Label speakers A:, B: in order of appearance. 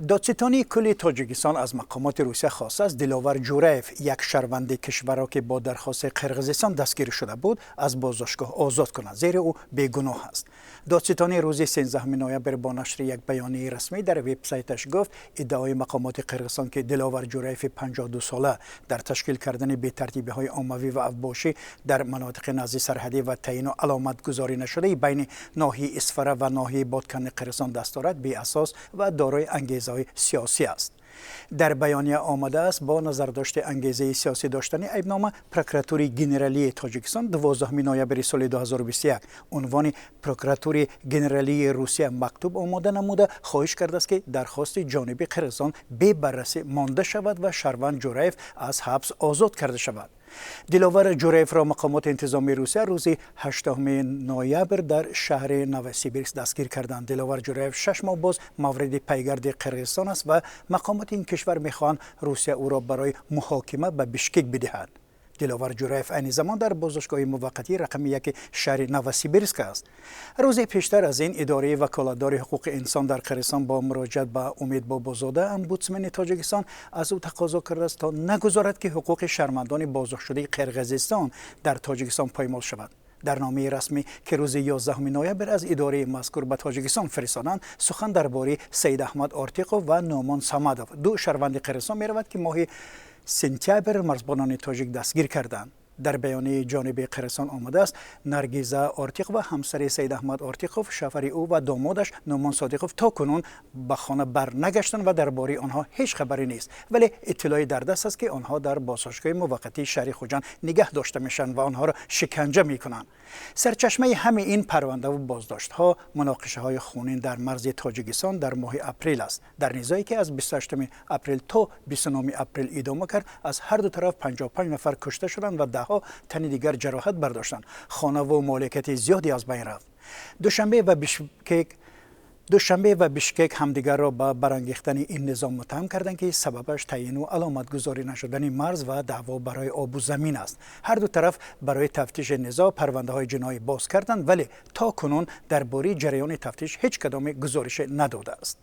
A: دادستانی کل تاجیکستان از مقامات روسیه خواسته است دلاور جورایف، یک شهروند کشور که با درخواست قرقیزستان دستگیر شده بود، از بازداشتگاه آزاد کند، زیرا او بیگناه است. دادستانی روز 13 نوامبر با نشر یک بیانیه رسمی در وبسایتش گفت ادعای مقامات قرقیزستان که دلاور جورایف 52 ساله در تشکیل کردن بی‌ترتیبی‌های عمومی و اوباشی در مناطق نزدیک سرحدی و تعیین و علامت گذاری نشده بین ناحیه اسفره و ناحیه بادکن قرقیزستان دست دارد بی اساس و دارای انگیزه‌های سیاسی است. در بیانیه آمده است با نظرداشت انگیزه سیاسی داشتن ایبنامه پروکراتوری گنرالی تاجیکستان 12 نوامبر سال 2021 عنوان پروکراتوری گنرالی روسیه مکتوب آماده نموده خواهش کرده است که درخواست جانب قرقیزستان بی بررسی مانده شود و شهروند جورایف از حبس آزاد کرده شود. دلاور جورایف را مقامات انتظامی روسیه روز 8 نوامبر در شهر نووسیبیرسک دستگیر کردند. دلاور جورایف 6 ماه باز مورد پیگرد قرقیزستان است و مقامات این کشور می‌خواهند روسیه او را برای محاکمه به بشکک بدهد. دلاور جورایف این زمان در بازداشتگاه موقتی رقم 1 شهر نووسیبیرسک است. روز پیشتر از این اداره وکالتدار حقوق انسان در قرقیزستان با مراجعت به امید بابازاده امبودسمن تاجیکستان از او تقاضا کرده است تا نگذارد که حقوق شهروندان بازداشت شده قرقیزستان در تاجیکستان پایمال شود. در نامه رسمی که روز 11 نوامبر از اداره مذکور به تاجیکستان فرستادند، سخن درباره سید احمد آرتیقوف و نومان صمدوف، دو شهروند قرقیزستان می‌رود که ماه سپتامبر مرزبانان تاجیک دستگیر کردند. در بیانیه جانب قرقیزستان آمده است نرگیزه آرتیقوف و همسر سید احمد آرتیقوف، شوهر او و دامادش نومان صادقوف تا کنون به خانه برنگشتند و درباره آنها هیچ خبری نیست، ولی اطلاعی در دست است که آنها در بازداشتگاه موقتی شهر خوجند نگه داشته میشن و آنها را شکنجه میکنند. سرچشمه همه این پرونده و بازداشت ها مناقشه های خونین در مرز تاجیکستان در ماه اپریل است. در نزاعی که از 28 اپریل تا 29 اپریل ادامه کرد، از هر دو طرف 55 نفر کشته شدند و ده تن دیگر جراحت برداشتند. خانه و مالکیت زیادی از بین رفت. دوشنبه و بشکک همدیگر را به برانگیختن این نظام متهم کردند که سببش تعیین و علامت گذاری نشدن مرز و دعوا برای آب و زمین است. هر دو طرف برای تفتیش نزاع پرونده های جنایی باز کردند، ولی تا کنون درباره جریان تفتیش هیچ کدام گزارش نداده است.